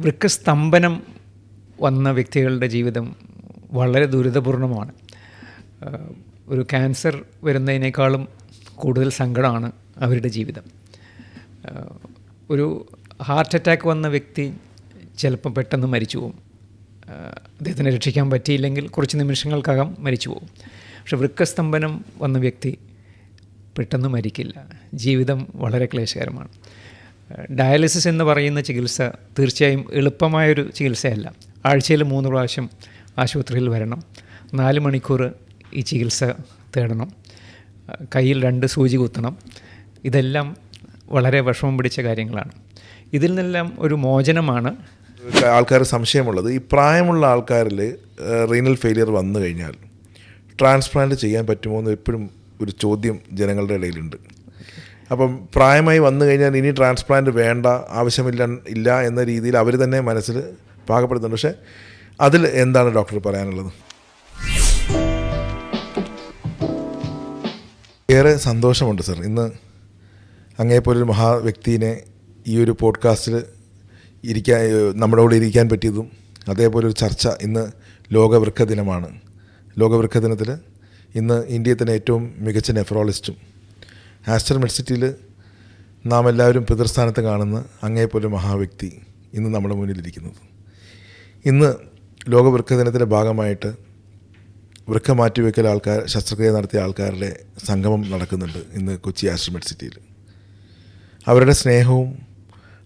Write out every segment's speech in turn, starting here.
വൃക്കസ്തംഭനം വന്ന വ്യക്തികളുടെ ജീവിതം വളരെ ദുരിതപൂർണമാണ്. ഒരു ക്യാൻസർ വരുന്നതിനേക്കാളും കൂടുതൽ സങ്കടമാണ് അവരുടെ ജീവിതം. ഒരു ഹാർട്ട് അറ്റാക്ക് വന്ന വ്യക്തി ചിലപ്പോൾ പെട്ടെന്ന് മരിച്ചു പോകും. അദ്ദേഹത്തിനെ രക്ഷിക്കാൻ പറ്റിയില്ലെങ്കിൽ കുറച്ച് നിമിഷങ്ങൾക്കകം മരിച്ചു പോകും. പക്ഷെ വൃക്കസ്തംഭനം വന്ന വ്യക്തി പെട്ടെന്ന് മരിക്കില്ല. ജീവിതം വളരെ ക്ലേശകരമാണ്. ഡയാലിസിസ് എന്ന് പറയുന്ന ചികിത്സ തീർച്ചയായും എളുപ്പമായൊരു ചികിത്സയല്ല. ആഴ്ചയിൽ 3 പ്രാവശ്യം ആശുപത്രിയിൽ വരണം, 4 മണിക്കൂർ ഈ ചികിത്സ തേടണം, കയ്യിൽ 2 സൂചി കുത്തണം. ഇതെല്ലാം വളരെ വിഷമം പിടിച്ച കാര്യങ്ങളാണ്. ഇതിൽ നിന്നെല്ലാം ഒരു മോചനമാണ്. ആൾക്കാർ സംശയമുള്ളത്, ഈ പ്രായമുള്ള ആൾക്കാരിൽ റീനൽ ഫെയിലിയർ വന്നു കഴിഞ്ഞാൽ ട്രാൻസ്പ്ലാന്റ് ചെയ്യാൻ പറ്റുമോ എന്ന് എപ്പോഴും ഒരു ചോദ്യം ജനങ്ങളുടെ ഇടയിലുണ്ട്. അപ്പം പ്രായമായി വന്നു കഴിഞ്ഞാൽ ഇനി ട്രാൻസ്പ്ലാന്റ് വേണ്ട, ആവശ്യമില്ല എന്ന രീതിയിൽ അവർ തന്നെ മനസ്സിൽ പാകപ്പെടുത്തുന്നുണ്ട്. പക്ഷേ അതിൽ എന്താണ് ഡോക്ടർ പറയാനുള്ളത്? ഏറെ സന്തോഷമുണ്ട് സർ, ഇന്ന് അങ്ങേപ്പോലൊരു മഹാവ്യക്തിനെ ഈ ഒരു പോഡ്കാസ്റ്റിൽ നമ്മുടെ കൂടെ ഇരിക്കാൻ പറ്റിയതും, അതേപോലെ ഒരു ചർച്ച. ഇന്ന് ലോകവൃക്ക ദിനമാണ്. ലോകവൃക്ക ദിനത്തിൽ ഇന്ന് ഇന്ത്യയിൽ തന്നെ ഏറ്റവും മികച്ച നെഫ്രോളജിസ്റ്റും ആസ്റ്റർ മെഡ്സിറ്റിയിൽ നാം എല്ലാവരും പിതൃസ്ഥാനത്ത് കാണുന്ന അങ്ങേപോലെ മഹാവ്യക്തി ഇന്ന് നമ്മുടെ മുന്നിലിരിക്കുന്നത്. ഇന്ന് ലോകവൃക്ക ദിനത്തിൻ്റെ ഭാഗമായിട്ട് വൃക്ക മാറ്റിവെക്കൽ ശസ്ത്രക്രിയ നടത്തിയ ആൾക്കാരുടെ സംഗമം നടക്കുന്നുണ്ട് ഇന്ന് കൊച്ചി ആസ്റ്റർ മെഡ്സിറ്റിയിൽ. അവരുടെ സ്നേഹവും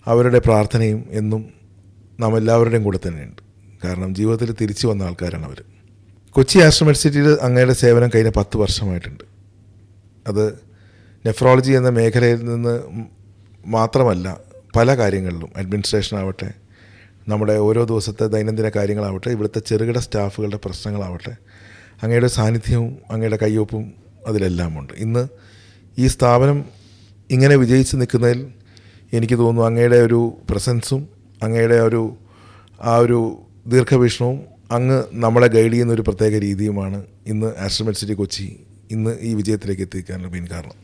അവരുടെ പ്രാർത്ഥനയും എന്നും നാം എല്ലാവരുടെയും കൂടെ തന്നെയുണ്ട്. കാരണം ജീവിതത്തിൽ തിരിച്ചു വന്ന ആൾക്കാരാണ് അവർ. കൊച്ചി ആസ്റ്റർ മെഡ്സിറ്റിയിൽ അങ്ങയുടെ സേവനം കഴിഞ്ഞ 10 വർഷമായിട്ടുണ്ട്. അത് നെഫ്രോളജി എന്ന മേഖലയിൽ നിന്ന് മാത്രമല്ല, പല കാര്യങ്ങളിലും, അഡ്മിനിസ്ട്രേഷൻ ആവട്ടെ, നമ്മുടെ ഓരോ ദിവസത്തെ ദൈനംദിന കാര്യങ്ങളാവട്ടെ, ഇവിടുത്തെ ചെറുകിട സ്റ്റാഫുകളുടെ പ്രശ്നങ്ങളാവട്ടെ, അങ്ങയുടെ സാന്നിധ്യവും അങ്ങയുടെ കയ്യൊപ്പും അതിലെല്ലാം ഉണ്ട്. ഇന്ന് ഈ സ്ഥാപനം ഇങ്ങനെ വിജയിച്ച് നിൽക്കുന്നതിൽ എനിക്ക് തോന്നുന്നു അങ്ങയുടെ ഒരു പ്രസൻസും അങ്ങയുടെ ആ ഒരു ദീർഘവീക്ഷണവും അങ്ങ് നമ്മളെ ഗൈഡ് ചെയ്യുന്ന ഒരു പ്രത്യേക രീതിയുമാണ് ഇന്ന് ആസ്റ്റർ മെഡ്സിറ്റി കൊച്ചി ഇന്ന് ഈ വിജയത്തിലേക്ക് എത്തിക്കാനുള്ള മെയിൻ കാരണം.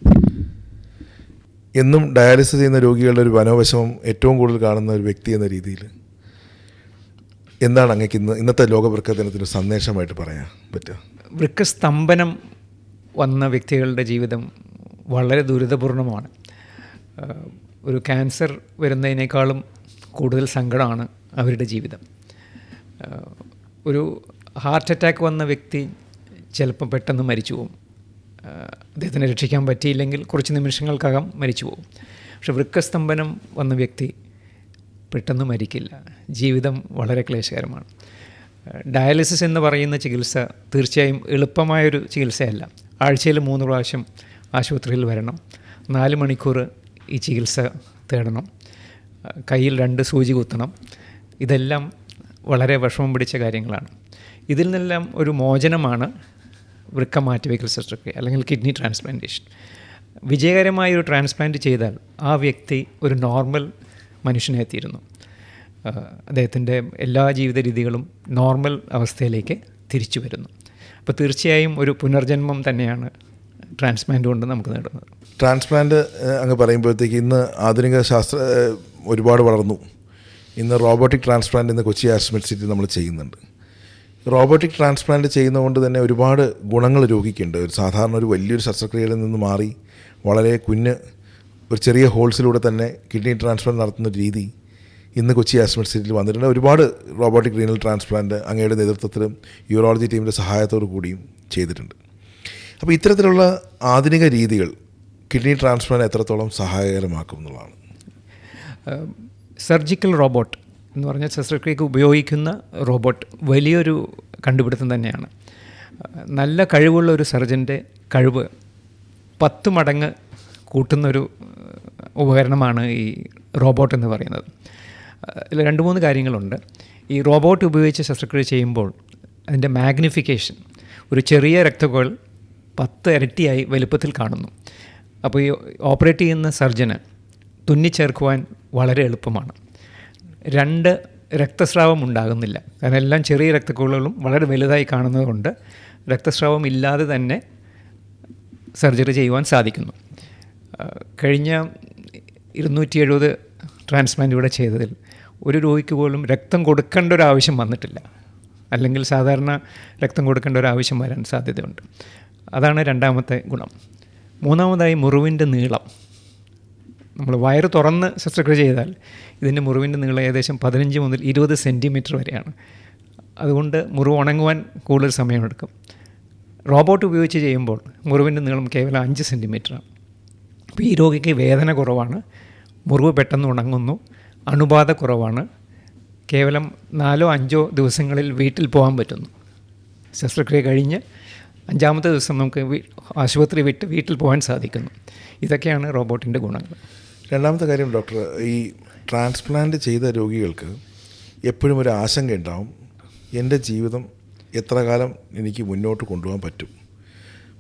എന്നും ഡയാലിസിസ് ചെയ്യുന്ന രോഗികളുടെ ഒരു മനോവിഷമം ഏറ്റവും കൂടുതൽ കാണുന്ന ഒരു വ്യക്തി എന്ന രീതിയിൽ എന്താണ് അങ്ങേക്ക് ഇന്നത്തെ ലോകവൃക്ക ദിനത്തിന് സന്ദേശമായിട്ട് പറയാൻ പറ്റുക? വൃക്കസ്തംഭനം വന്ന വ്യക്തികളുടെ ജീവിതം വളരെ ദുരിതപൂർണമാണ്. ഒരു ക്യാൻസർ വരുന്നതിനേക്കാളും കൂടുതൽ സങ്കടമാണ് അവരുടെ ജീവിതം. ഒരു ഹാർട്ട് അറ്റാക്ക് വന്ന വ്യക്തി ചിലപ്പോൾ പെട്ടെന്ന് മരിച്ചു പോകും. അദ്ദേഹത്തിനെ രക്ഷിക്കാൻ പറ്റിയില്ലെങ്കിൽ കുറച്ച് നിമിഷങ്ങൾക്കകം മരിച്ചു പോകും. പക്ഷെ വൃക്കസ്തംഭനം വന്ന വ്യക്തി പെട്ടെന്ന് മരിക്കില്ല. ജീവിതം വളരെ ക്ലേശകരമാണ്. ഡയാലിസിസ് എന്ന് പറയുന്ന ചികിത്സ തീർച്ചയായും എളുപ്പമായൊരു ചികിത്സയല്ല. ആഴ്ചയിൽ 3 പ്രാവശ്യം ആശുപത്രിയിൽ വരണം, 4 മണിക്കൂർ ഈ ചികിത്സ തേടണം, കയ്യിൽ 2 സൂചി കുത്തണം. ഇതെല്ലാം വളരെ വിഷമം പിടിച്ച കാര്യങ്ങളാണ്. ഇതിൽ നിന്നെല്ലാം ഒരു മോചനമാണ് വൃക്ക മാറ്റിവെക്കൽ ശസ്ത്രക്രിയ അല്ലെങ്കിൽ കിഡ്നി ട്രാൻസ്പ്ലാന്റേഷൻ. വിജയകരമായ ഒരു ട്രാൻസ്പ്ലാന്റ് ചെയ്താൽ ആ വ്യക്തി ഒരു നോർമൽ മനുഷ്യനായി തീരുന്നു. അദ്ദേഹത്തിൻ്റെ എല്ലാ ജീവിത രീതികളും നോർമൽ അവസ്ഥയിലേക്ക് തിരിച്ചു വരുന്നു. അപ്പോൾ തീർച്ചയായും ഒരു പുനർജന്മം തന്നെയാണ് ട്രാൻസ്പ്ലാന്റ് കൊണ്ട് നമുക്ക് നേടുന്നത്. ട്രാൻസ്പ്ലാന്റ് അങ്ങ് പറയുമ്പോഴത്തേക്ക് ഇന്ന് ആധുനിക ഒരുപാട് വളർന്നു. ഇന്ന് റോബോട്ടിക് ട്രാൻസ്പ്ലാന്റ് ഇന്ന് കൊച്ചി ആസ്റ്റർ മെഡ്സിറ്റി നമ്മൾ ചെയ്യുന്നുണ്ട്. റോബോട്ടിക് ട്രാൻസ്പ്ലാന്റ് ചെയ്യുന്നതുകൊണ്ട് തന്നെ ഒരുപാട് ഗുണങ്ങൾ രോഗിക്കുണ്ട്. ഒരു സാധാരണ ഒരു വലിയൊരു ശസ്ത്രക്രിയയിൽ നിന്ന് മാറി വളരെ ഒരു ചെറിയ ഹോൾസിലൂടെ തന്നെ കിഡ്നി ട്രാൻസ്പ്ലാന്റ് നടത്തുന്ന ഒരു രീതി ഇന്ന് കൊച്ചി ആസ്റ്റർ മെഡ്സിറ്റിയിൽ വന്നിട്ടുണ്ട്. ഒരുപാട് റോബോട്ടിക് റീനൽ ട്രാൻസ്പ്ലാന്റ് അങ്ങയുടെ നേതൃത്വത്തിലും യൂറോളജി ടീമിൻ്റെ സഹായത്തോടു കൂടിയും ചെയ്തിട്ടുണ്ട്. അപ്പോൾ ഇത്തരത്തിലുള്ള ആധുനിക രീതികൾ കിഡ്നി ട്രാൻസ്പ്ലാന്റ് എത്രത്തോളം സഹായകരമാക്കും എന്നുള്ളതാണ്. സർജിക്കൽ റോബോട്ട് എന്ന് പറഞ്ഞാൽ ശസ്ത്രക്രിയക്ക് ഉപയോഗിക്കുന്ന റോബോട്ട് വലിയൊരു കണ്ടുപിടുത്തം തന്നെയാണ്. നല്ല കഴിവുള്ള ഒരു സർജൻ്റെ കഴിവ് 10 മടങ്ങ് കൂട്ടുന്നൊരു ഉപകരണമാണ് ഈ റോബോട്ട് എന്ന് പറയുന്നത്. ഇതിൽ 2-3 കാര്യങ്ങളുണ്ട്. ഈ റോബോട്ട് ഉപയോഗിച്ച് ശസ്ത്രക്രിയ ചെയ്യുമ്പോൾ അതിൻ്റെ മാഗ്നിഫിക്കേഷൻ, ഒരു ചെറിയ രക്തക്കുഴൽ 10 ഇരട്ടിയായി വലുപ്പത്തിൽ കാണുന്നു. അപ്പോൾ ഈ ഓപ്പറേറ്റ് ചെയ്യുന്ന സർജന് തുന്നിച്ചേർക്കുവാൻ വളരെ എളുപ്പമാണ്. 2 രക്തസ്രാവം ഉണ്ടാകുന്നില്ല. കാരണം എല്ലാം ചെറിയ രക്തക്കുഴലുകളും വളരെ വലുതായി കാണുന്നതുകൊണ്ട് രക്തസ്രാവം ഇല്ലാതെ തന്നെ സർജറി ചെയ്യുവാൻ സാധിക്കുന്നു. കഴിഞ്ഞ 270 ട്രാൻസ്പ്ലാന്റ് ഇവിടെ ചെയ്തതിൽ ഒരു രോഗിക്ക് പോലും രക്തം കൊടുക്കേണ്ട ഒരു ആവശ്യം വന്നിട്ടില്ല. അല്ലെങ്കിൽ സാധാരണ രക്തം കൊടുക്കേണ്ട ഒരു ആവശ്യം വരാൻ സാധ്യതയുണ്ട്. അതാണ് രണ്ടാമത്തെ ഗുണം. മൂന്നാമതായി മുറിവിൻ്റെ നീളം. നമ്മൾ വയറ് തുറന്ന് ശസ്ത്രക്രിയ ചെയ്താൽ ഇതിൻ്റെ മുറിവിൻ്റെ നീളം ഏകദേശം 15 മുതൽ 20 സെൻറ്റിമീറ്റർ വരെയാണ്. അതുകൊണ്ട് മുറിവ് ഉണങ്ങുവാൻ കൂടുതൽ സമയമെടുക്കും. റോബോട്ട് ഉപയോഗിച്ച് ചെയ്യുമ്പോൾ മുറിവിൻ്റെ നീളം കേവലം 5 സെൻറ്റിമീറ്ററാണ്. അപ്പോൾ ഈ രോഗിക്ക് വേദന കുറവാണ്, മുറിവ് പെട്ടെന്ന് ഉണങ്ങുന്നു, അണുബാധ കുറവാണ്, കേവലം 4-5 ദിവസങ്ങളിൽ വീട്ടിൽ പോകാൻ പറ്റുന്നു. ശസ്ത്രക്രിയ കഴിഞ്ഞ് 5-ാമത്തെ ദിവസം നമുക്ക് ആശുപത്രി വിട്ട് വീട്ടിൽ പോകാൻ സാധിക്കുന്നു. ഇതൊക്കെയാണ് റോബോട്ടിൻ്റെ ഗുണങ്ങൾ. രണ്ടാമത്തെ കാര്യം ഡോക്ടർ, ഈ ട്രാൻസ്പ്ലാന്റ് ചെയ്ത രോഗികൾക്ക് എപ്പോഴും ഒരു ആശങ്ക ഉണ്ടാവും, എൻ്റെ ജീവിതം എത്ര കാലം എനിക്ക് മുന്നോട്ട് കൊണ്ടുപോകാൻ പറ്റും.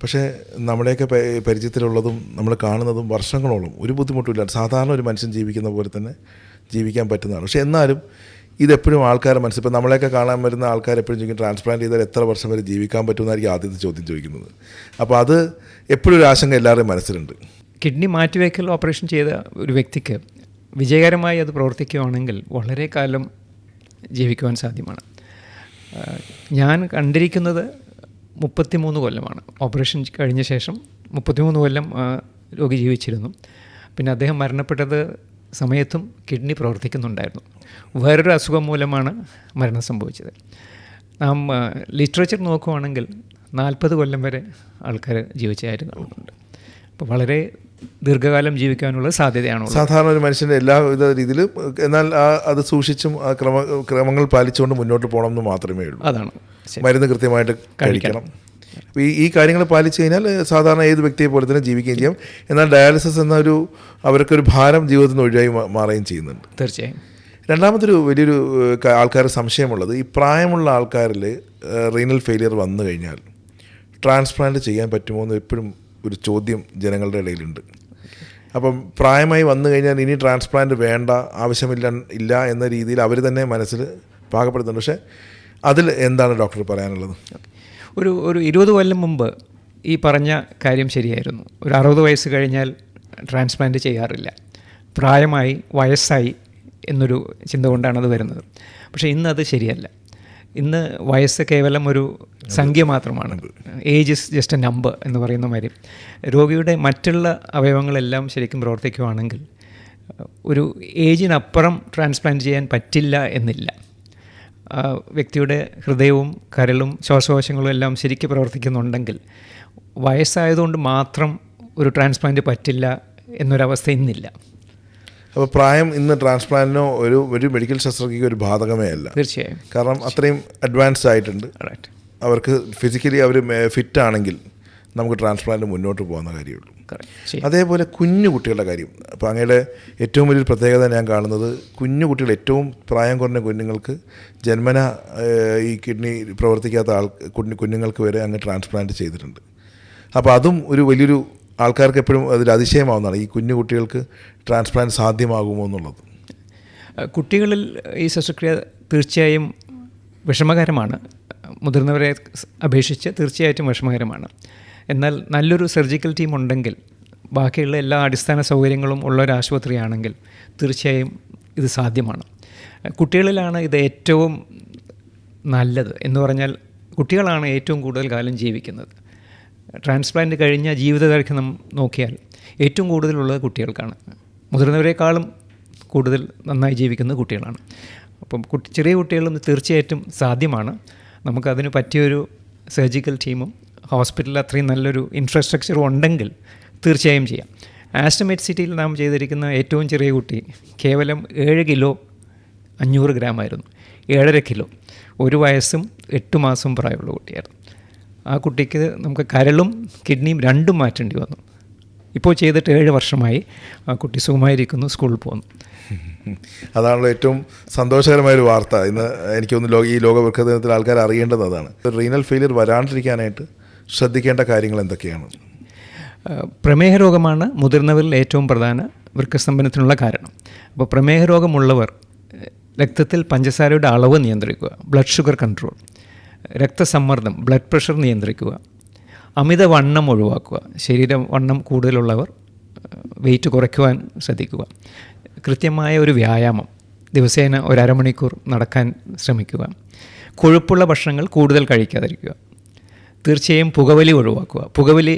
പക്ഷേ നമ്മുടെയൊക്കെ പരിചയത്തിലുള്ളതും നമ്മൾ കാണുന്നതും വർഷങ്ങളോളം ഒരു ബുദ്ധിമുട്ടില്ല, സാധാരണ ഒരു മനുഷ്യൻ ജീവിക്കുന്ന പോലെ തന്നെ ജീവിക്കാൻ പറ്റുന്നതാണ്. പക്ഷേ എന്നാലും ഇതെപ്പോഴും ആൾക്കാരെ മനസ്സിൽ, ഇപ്പോൾ നമ്മളെയൊക്കെ കാണാൻ വരുന്ന ആൾക്കാർ എപ്പോഴും ചോദിക്കും ട്രാൻസ്പ്ലാന്റ് ചെയ്താൽ എത്ര വർഷം വരെ ജീവിക്കാൻ പറ്റുമെന്നായിരിക്കും ആദ്യത്തെ ചോദ്യം ചോദിക്കുന്നത്. അപ്പോൾ അത് എപ്പോഴും ഒരു ആശങ്ക എല്ലാവരുടെയും മനസ്സിലുണ്ട്. കിഡ്നി മാറ്റിവയ്ക്കൽ ഓപ്പറേഷൻ ചെയ്ത ഒരു വ്യക്തിക്ക് വിജയകരമായി അത് പ്രവർത്തിക്കുകയാണെങ്കിൽ വളരെ കാലം ജീവിക്കുവാൻ സാധ്യമാണ്. ഞാൻ കണ്ടിരിക്കുന്നത് 33 കൊല്ലമാണ്. ഓപ്പറേഷൻ കഴിഞ്ഞ ശേഷം 33 കൊല്ലം രോഗി ജീവിച്ചിരുന്നു. പിന്നെ അദ്ദേഹം മരണപ്പെട്ടത് സമയത്തും കിഡ്നി പ്രവർത്തിക്കുന്നുണ്ടായിരുന്നു. വേറൊരു അസുഖം മൂലമാണ് മരണം സംഭവിച്ചത്. നാം ലിറ്ററേച്ചർ നോക്കുകയാണെങ്കിൽ 40 കൊല്ലം വരെ ആൾക്കാർ ജീവിച്ചായിരുന്നു ആളുകളുണ്ട്. അപ്പോൾ വളരെ ദീർഘകാലം ജീവിക്കാനുള്ള സാധ്യതയാണുള്ളത്. സാധാരണ ഒരു മനുഷ്യൻ്റെ എല്ലാവിധ രീതിയിലും, എന്നാൽ അത് സൂക്ഷിച്ചും ക്രമങ്ങൾ പാലിച്ചുകൊണ്ട് മുന്നോട്ട് പോകണം എന്ന് മാത്രമേ ഉള്ളൂ. അതാണ്, മരുന്ന് കൃത്യമായിട്ട് കഴിക്കണം. ഈ കാര്യങ്ങൾ പാലിച്ചു കഴിഞ്ഞാൽ സാധാരണ ഏത് വ്യക്തിയെ പോലെ തന്നെ ജീവിക്കുകയും ചെയ്യാം. എന്നാൽ ഡയാലിസിസ് എന്നൊരു അവർക്കൊരു ഭാരം ജീവിതത്തിൽ നിന്ന് ഒഴിവായി മാറുകയും ചെയ്യുന്നുണ്ട്. തീർച്ചയായും. രണ്ടാമതൊരു വലിയൊരു ആൾക്കാർ സംശയമുള്ളത്, ഈ പ്രായമുള്ള ആൾക്കാരിൽ റീനൽ ഫെയിലിയർ വന്നു കഴിഞ്ഞാൽ ട്രാൻസ്പ്ലാന്റ് ചെയ്യാൻ പറ്റുമോ എന്ന് എപ്പോഴും ഒരു ചോദ്യം ജനങ്ങളുടെ ഇടയിലുണ്ട്. അപ്പം പ്രായമായി വന്നു കഴിഞ്ഞാൽ ഇനി ട്രാൻസ്പ്ലാന്റ് വേണ്ട, ആവശ്യമില്ല എന്ന രീതിയിൽ അവർ തന്നെ മനസ്സിൽ പാകപ്പെടുത്തുന്നുണ്ട്. പക്ഷേ അതിൽ എന്താണ് ഡോക്ടർ പറയാനുള്ളത്? ഒരു 20 കൊല്ലം മുമ്പ് ഈ പറഞ്ഞ കാര്യം ശരിയായിരുന്നു. ഒരു 60 വയസ്സ് കഴിഞ്ഞാൽ ട്രാൻസ്പ്ലാന്റ് ചെയ്യാറില്ല, പ്രായമായി വയസ്സായി എന്നൊരു ചിന്ത കൊണ്ടാണ് അത് വരുന്നത്. പക്ഷേ ഇന്ന് അത് ശരിയല്ല. ഇന്ന് വയസ്സ് കേവലം ഒരു സംഖ്യ മാത്രമാണ്. Age is just A number എന്ന് പറയുന്ന മാതിരി രോഗിയുടെ മറ്റുള്ള അവയവങ്ങളെല്ലാം ശരിക്കും പ്രവർത്തിക്കുകയാണെങ്കിൽ ഒരു ഏജിനപ്പുറം ട്രാൻസ്പ്ലാന്റ് ചെയ്യാൻ പറ്റില്ല എന്നില്ല. വ്യക്തിയുടെ ഹൃദയവും കരളും ശ്വാസകോശങ്ങളും എല്ലാം ശരിക്കും പ്രവർത്തിക്കുന്നുണ്ടെങ്കിൽ വയസ്സായതുകൊണ്ട് മാത്രം ഒരു ട്രാൻസ്പ്ലാന്റ് പറ്റില്ല എന്നൊരവസ്ഥ ഇന്നില്ല. അപ്പോൾ പ്രായം ഇന്ന് ട്രാൻസ്പ്ലാന്റിനോ ഒരു മെഡിക്കൽ ശസ്ത്രക്രിയയ്ക്ക് ഒരു ബാധകമേ അല്ല. തീർച്ചയായും. കാരണം അത്രയും അഡ്വാൻസ്ഡ് ആയിട്ടുണ്ട്. അവർക്ക് ഫിസിക്കലി അവർ ഫിറ്റ് ആണെങ്കിൽ നമുക്ക് ട്രാൻസ്പ്ലാന്റ് മുന്നോട്ട് പോകുന്ന കാര്യമുള്ളൂ. അതേപോലെ കുഞ്ഞു കുട്ടികളുടെ കാര്യം, അപ്പോൾ അങ്ങയുടെ ഏറ്റവും വലിയൊരു പ്രത്യേകത ഞാൻ കാണുന്നത്, കുഞ്ഞു കുട്ടികൾ, ഏറ്റവും പ്രായം കുറഞ്ഞ കുഞ്ഞുങ്ങൾക്ക് ജന്മന ഈ കിഡ്നി പ്രവർത്തിക്കാത്ത കുഞ്ഞുങ്ങൾക്ക് വരെ അങ്ങ് ട്രാൻസ്പ്ലാന്റ് ചെയ്തിട്ടുണ്ട്. അപ്പോൾ അതും ഒരു വലിയൊരു ആൾക്കാർക്ക് എപ്പോഴും അതിൽ അതിശയമാവുന്നതാണ്, ഈ കുഞ്ഞു കുട്ടികൾക്ക് ട്രാൻസ്പ്ലാന്റ് സാധ്യമാകുമോ എന്നുള്ളത്. കുട്ടികളിൽ ഈ ശസ്ത്രക്രിയ തീർച്ചയായും വിഷമകരമാണ്. മുതിർന്നവരെ അപേക്ഷിച്ച് തീർച്ചയായിട്ടും വിഷമകരമാണ്. എന്നാൽ നല്ലൊരു സർജിക്കൽ ടീം ഉണ്ടെങ്കിൽ, ബാക്കിയുള്ള എല്ലാ അടിസ്ഥാന സൗകര്യങ്ങളും ഉള്ള ഒരു ആശുപത്രിയാണെങ്കിൽ തീർച്ചയായും ഇത് സാധ്യമാണ്. കുട്ടികളിലാണ് ഇത് ഏറ്റവും നല്ലത് എന്ന് പറഞ്ഞാൽ കുട്ടികളാണ് ഏറ്റവും കൂടുതൽ കാലം ജീവിക്കുന്നത്. ട്രാൻസ്പ്ലാന്റ് കഴിഞ്ഞ ജീവിതദൈർഘ്യം നോക്കിയാൽ ഏറ്റവും കൂടുതലുള്ളത് കുട്ടികൾക്കാണ്. മുതിർന്നവരെക്കാളും കൂടുതൽ നന്നായി ജീവിക്കുന്നത് കുട്ടികളാണ്. അപ്പം ചെറിയ കുട്ടികളും തീർച്ചയായിട്ടും സാധ്യമാണ്. നമുക്കതിന് പറ്റിയൊരു സർജിക്കൽ ടീമും ഹോസ്പിറ്റലിൽ അത്രയും നല്ലൊരു ഇൻഫ്രാസ്ട്രക്ചറും ഉണ്ടെങ്കിൽ തീർച്ചയായും ചെയ്യാം. ആസ്റ്റർ മെഡ്സിറ്റിയിൽ നാം ചെയ്തിരിക്കുന്ന ഏറ്റവും ചെറിയ കുട്ടി കേവലം 7 കിലോ 500 ഗ്രാം ആയിരുന്നു. 7.5 കിലോ 1 വയസ്സും 8 മാസവും പ്രായമുള്ള കുട്ടിയായിരുന്നു. ആ കുട്ടിക്ക് നമുക്ക് കരളും കിഡ്നിയും രണ്ടും മാറ്റേണ്ടി വന്നു. ഇപ്പോൾ ചെയ്തിട്ട് 7 വർഷമായി ആ കുട്ടി സുഖമായിരിക്കുന്നു, സ്കൂളിൽ പോകുന്നു. അതാണല്ലോ ഏറ്റവും സന്തോഷകരമായൊരു വാർത്ത. ഇന്ന് എനിക്കൊന്ന് ഈ ലോകവൃക്ക ദിനത്തിൽ ആൾക്കാർ അറിയേണ്ടത് അതാണ്. റീനൽ ഫെയിലിയർ വരാണ്ടിരിക്കാനായിട്ട് ശ്രദ്ധിക്കേണ്ട കാര്യങ്ങൾ എന്തൊക്കെയാണ്? പ്രമേഹ രോഗമാണ് മുതിർന്നവരിൽ ഏറ്റവും പ്രധാന വൃക്കസ്തംഭനത്തിനുള്ള കാരണം. അപ്പോൾ പ്രമേഹ രോഗമുള്ളവർ രക്തത്തിൽ പഞ്ചസാരയുടെ അളവ് നിയന്ത്രിക്കുക, ബ്ലഡ് ഷുഗർ കൺട്രോൾ, രക്തസമ്മർദ്ദം, ബ്ലഡ് പ്രഷർ നിയന്ത്രിക്കുക, അമിതവണ്ണം ഒഴിവാക്കുക, ശരീരവണ്ണം കൂടുതലുള്ളവർ വെയിറ്റ് കുറയ്ക്കുവാൻ ശ്രദ്ധിക്കുക, കൃത്യമായ ഒരു വ്യായാമം, ദിവസേന ഒരു അരമണിക്കൂർ നടക്കാൻ ശ്രമിക്കുക. കൊഴുപ്പുള്ള ഭക്ഷണങ്ങൾ കൂടുതൽ കഴിക്കാതിരിക്കുക. തീർച്ചയായും പുകവലി ഒഴിവാക്കുക. പുകവലി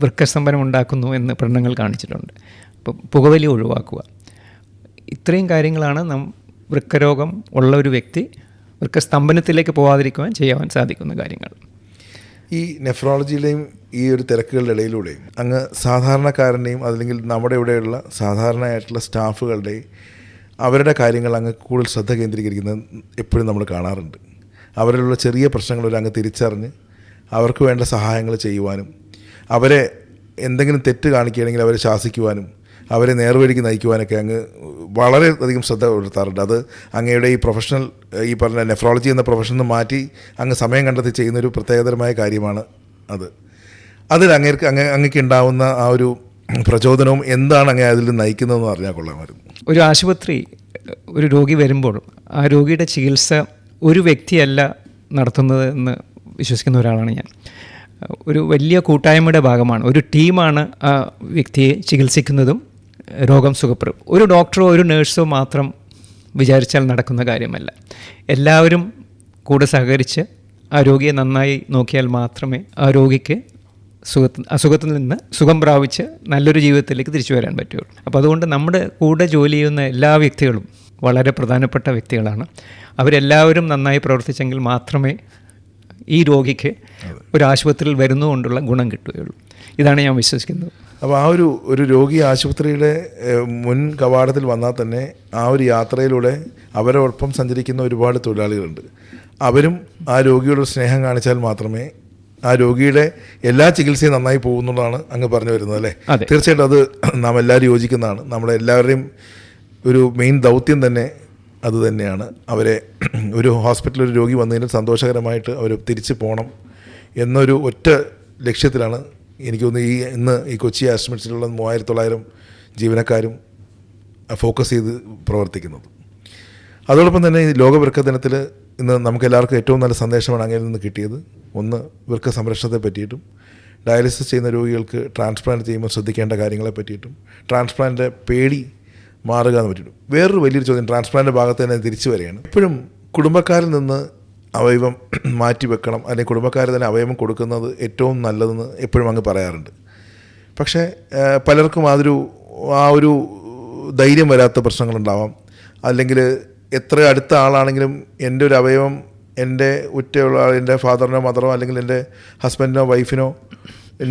വൃക്കസ്തംഭനം ഉണ്ടാക്കുന്നു എന്ന് പഠനങ്ങൾ കാണിച്ചിട്ടുണ്ട്. അപ്പോൾ പുകവലി ഒഴിവാക്കുക. ഇത്രയും കാര്യങ്ങളാണ് വൃക്കരോഗം ഉള്ള ഒരു വ്യക്തി വൃക്കസ്തംഭനത്തിലേക്ക് പോകാതിരിക്കുവാൻ ചെയ്യാൻ സാധിക്കുന്ന കാര്യങ്ങൾ. ഈ നെഫ്രോളജിയിലെയും ഈ ഒരു തിരക്കുകളുടെ ഇടയിലൂടെയും അങ്ങ് സാധാരണക്കാരൻ്റെയും അല്ലെങ്കിൽ നമ്മുടെ ഇവിടെയുള്ള സാധാരണയായിട്ടുള്ള സ്റ്റാഫുകളുടെയും അവരുടെ കാര്യങ്ങൾ അങ്ങ് കൂടുതൽ ശ്രദ്ധ കേന്ദ്രീകരിക്കുന്നത് എപ്പോഴും നമ്മൾ കാണാറുണ്ട്. അവരിലുള്ള ചെറിയ പ്രശ്നങ്ങൾ അങ്ങ് തിരിച്ചറിഞ്ഞ് അവർക്ക് വേണ്ട സഹായങ്ങൾ ചെയ്യുവാനും അവരെ എന്തെങ്കിലും തെറ്റ് കാണിക്കുകയാണെങ്കിൽ അവരെ ശാസിക്കുവാനും അവരെ നേർവഴിക്ക് നയിക്കുവാനൊക്കെ അങ്ങ് വളരെയധികം ശ്രദ്ധ കൊടുത്താറുണ്ട്. അത് അങ്ങയുടെ ഈ പ്രൊഫഷണൽ ഈ പറഞ്ഞ നെഫ്രോളജി എന്ന പ്രൊഫഷനിൽ മാറ്റി അങ്ങ് സമയം കണ്ടെത്തി ചെയ്യുന്നൊരു പ്രത്യേകതരമായ കാര്യമാണ് അത്. അതിൽ അങ്ങേക്ക് ഉണ്ടാവുന്ന ആ ഒരു പ്രചോദനവും എന്താണ് അങ്ങേ അതിൽ നയിക്കുന്നതെന്ന് അറിഞ്ഞാൽ കൊള്ളാമായിരുന്നു. ഒരു ആശുപത്രി ഒരു രോഗി വരുമ്പോൾ ആ രോഗിയുടെ ചികിത്സ ഒരു വ്യക്തിയല്ല നടത്തുന്നത് എന്ന് വിശ്വസിക്കുന്ന ഒരാളാണ് ഞാൻ. ഒരു വലിയ കൂട്ടായ്മയുടെ ഭാഗമാണ്, ഒരു ടീമാണ് ആ വ്യക്തിയെ ചികിത്സിക്കുന്നതും രോഗം സുഖപ്പെടും. ഒരു ഡോക്ടറോ ഒരു നേഴ്സോ മാത്രം വിചാരിച്ചാൽ നടക്കുന്ന കാര്യമല്ല. എല്ലാവരും കൂടെ സഹകരിച്ച് ആ രോഗിയെ നന്നായി നോക്കിയാൽ മാത്രമേ ആ രോഗിക്ക് അസുഖത്തിൽ നിന്ന് സുഖം പ്രാപിച്ച് നല്ലൊരു ജീവിതത്തിലേക്ക് തിരിച്ചു വരാൻ പറ്റുള്ളൂ. അപ്പോൾ അതുകൊണ്ട് നമ്മുടെ കൂടെ ജോലി ചെയ്യുന്ന എല്ലാ വ്യക്തികളും വളരെ പ്രധാനപ്പെട്ട വ്യക്തികളാണ്. അവരെല്ലാവരും നന്നായി പ്രവർത്തിച്ചെങ്കിൽ മാത്രമേ ഈ രോഗിക്ക് ഒരു ആശുപത്രിയിൽ വരുന്നതുകൊണ്ടുള്ള ഗുണം കിട്ടുകയുള്ളൂ. ഇതാണ് ഞാൻ വിശ്വസിക്കുന്നത്. അപ്പോൾ ആ ഒരു രോഗി ആശുപത്രിയുടെ മുൻ കവാടത്തിൽ വന്നാൽ തന്നെ ആ ഒരു യാത്രയിലൂടെ അവരോടൊപ്പം സഞ്ചരിക്കുന്ന ഒരുപാട് തൊഴിലാളികളുണ്ട്. അവരും ആ രോഗിയോട് സ്നേഹം കാണിച്ചാൽ മാത്രമേ ആ രോഗിയുടെ എല്ലാ ചികിത്സയും നന്നായി പോകുന്നുള്ളതാണ് അങ്ങ് പറഞ്ഞു വരുന്നത്, അല്ലേ? തീർച്ചയായിട്ടും അത് നാം എല്ലാവരും യോജിക്കുന്നതാണ്. നമ്മുടെ എല്ലാവരുടെയും ഒരു മെയിൻ ദൗത്യം തന്നെ അത് തന്നെയാണ്. അവരെ ഒരു ഹോസ്പിറ്റലിൽ ഒരു രോഗി വന്നതിന് സന്തോഷകരമായിട്ട് അവർ തിരിച്ചു പോകണം എന്നൊരു ഒറ്റ ലക്ഷ്യത്തിലാണ് എനിക്ക് തോന്നുന്നു ഇന്ന് ഈ കൊച്ചി ആശ്രമത്തിലുള്ള 3900 ജീവനക്കാരും ഫോക്കസ് ചെയ്ത് പ്രവർത്തിക്കുന്നത്. അതോടൊപ്പം തന്നെ ഈ ലോക വൃക്ക ദിനത്തിൽ ഇന്ന് നമുക്കെല്ലാവർക്കും ഏറ്റവും നല്ല സന്ദേശമാണ് അങ്ങയിൽ നിന്ന് കിട്ടിയത്. ഒന്ന്, വൃക്ക സംരക്ഷണത്തെ പറ്റിയിട്ടും ഡയാലിസിസ് ചെയ്യുന്ന രോഗികൾക്ക് ട്രാൻസ്പ്ലാന്റ് ചെയ്യുമ്പോൾ ശ്രദ്ധിക്കേണ്ട കാര്യങ്ങളെ പറ്റിയിട്ടും ട്രാൻസ്പ്ലാന്റിൻ്റെ പേടി മാറുക എന്ന് പറ്റിയിട്ടും. വേറൊരു വലിയൊരു ചോദ്യം ട്രാൻസ്പ്ലാന്റ് ഭാഗത്ത് തന്നെ തിരിച്ചു വരികയാണ്. എപ്പോഴും കുടുംബക്കാരിൽ നിന്ന് അവയവം മാറ്റി വെക്കണം, അല്ലെങ്കിൽ കുടുംബക്കാർ തന്നെ അവയവം കൊടുക്കുന്നത് ഏറ്റവും നല്ലതെന്ന് എപ്പോഴും അങ്ങ് പറയാറുണ്ട്. പക്ഷേ പലർക്കും ആ ഒരു ധൈര്യം വരാത്ത പ്രശ്നങ്ങളുണ്ടാവാം. അല്ലെങ്കിൽ എത്ര അടുത്ത ആളാണെങ്കിലും എൻ്റെ ഒരു അവയവം എൻ്റെ ഉറ്റയുള്ള എൻ്റെ ഫാദറിനോ മദറോ അല്ലെങ്കിൽ എൻ്റെ ഹസ്ബൻഡിനോ വൈഫിനോ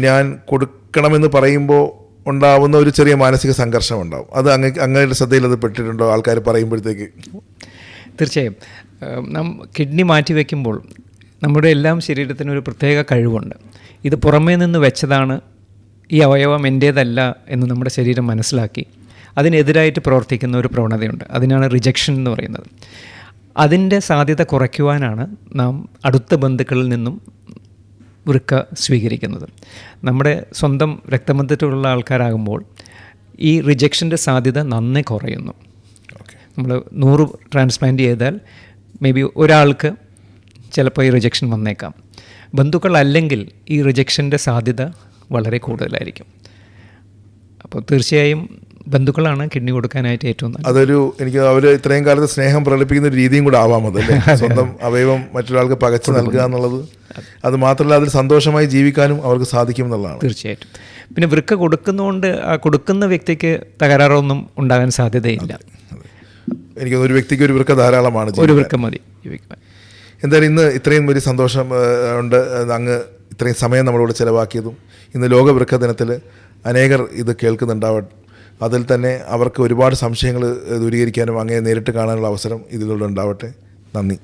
ഞാൻ കൊടുക്കണമെന്ന് പറയുമ്പോൾ ഉണ്ടാവുന്ന ഒരു ചെറിയ മാനസിക സംഘർഷം ഉണ്ടാവും. അത് അങ്ങയുടെ ശ്രദ്ധയിൽ അത് പെട്ടിട്ടുണ്ടോ ആൾക്കാർ പറയുമ്പോഴത്തേക്ക്? തീർച്ചയായും. കിഡ്നി മാറ്റി വയ്ക്കുമ്പോൾ നമ്മുടെ എല്ലാം ശരീരത്തിനൊരു പ്രത്യേക കഴിവുണ്ട്. ഇത് പുറമേ നിന്ന് വെച്ചതാണ്, ഈ അവയവം എൻ്റേതല്ല എന്ന് നമ്മുടെ ശരീരം മനസ്സിലാക്കി അതിനെതിരായിട്ട് പ്രവർത്തിക്കുന്ന ഒരു പ്രവണതയുണ്ട്. അതിനാണ് റിജക്ഷൻ എന്ന് പറയുന്നത്. അതിൻ്റെ സാധ്യത കുറയ്ക്കുവാനാണ് നാം അടുത്ത ബന്ധുക്കളിൽ നിന്നും വൃക്ക സ്വീകരിക്കുന്നത്. നമ്മുടെ സ്വന്തം രക്തബന്ധത്തിലുള്ള ആൾക്കാരാകുമ്പോൾ ഈ റിജക്ഷൻ്റെ സാധ്യത നന്നേ കുറയുന്നു. നമ്മൾ 100 ട്രാൻസ്പ്ലാന്റ് ചെയ്താൽ മേ ബി ഒരാൾക്ക് ചിലപ്പോൾ ഈ റിജക്ഷൻ വന്നേക്കാം. ബന്ധുക്കളല്ലെങ്കിൽ ഈ റിജക്ഷൻ്റെ സാധ്യത വളരെ കൂടുതലായിരിക്കും. അപ്പോൾ തീർച്ചയായും ബന്ധുക്കളാണ് കിഡ്നി കൊടുക്കാനായിട്ട് ഏറ്റവും നല്ലത്. അതൊരു എനിക്ക് അവർ ഇത്രയും കാലത്ത് സ്നേഹം പ്രകടിപ്പിക്കുന്ന ഒരു രീതിയും കൂടെ ആവാം അതല്ലേ? സ്വന്തം അവയവം മറ്റൊരാൾക്ക് പകച്ചു നൽകുക എന്നുള്ളത്. അത് മാത്രമല്ല അതിൽ സന്തോഷമായി ജീവിക്കാനും അവർക്ക് സാധിക്കും എന്നുള്ളതാണ്. തീർച്ചയായിട്ടും. പിന്നെ വൃക്ക കൊടുക്കുന്നതുകൊണ്ട് ആ കൊടുക്കുന്ന വ്യക്തിക്ക് തകരാറൊന്നും ഉണ്ടാകാൻ സാധ്യതയില്ല. എനിക്ക് ഒരു വ്യക്തിക്ക് ഒരു വൃക്ക ധാരാളമാണ്, ഒരു വൃക്ക മതി ജീവിക്കാൻ. എന്തായാലും ഇന്ന് ഇത്രയും വലിയ സന്തോഷം ഉണ്ട് അങ്ങ് ഇത്രയും സമയം നമ്മളോട് ചിലവാക്കിയതും. ഇന്ന് ലോക വൃക്ക ദിനത്തിൽ അനേകർ ഇത് കേൾക്കുന്നുണ്ടാവട്ടെ. അതിൽ തന്നെ അവർക്ക് ഒരുപാട് സംശയങ്ങൾ ദൂരീകരിക്കാനും അങ്ങേ നേരിട്ട് കാണാനുള്ള അവസരം ഇതിലൂടെ ഉണ്ടാവട്ടെ. നന്ദി.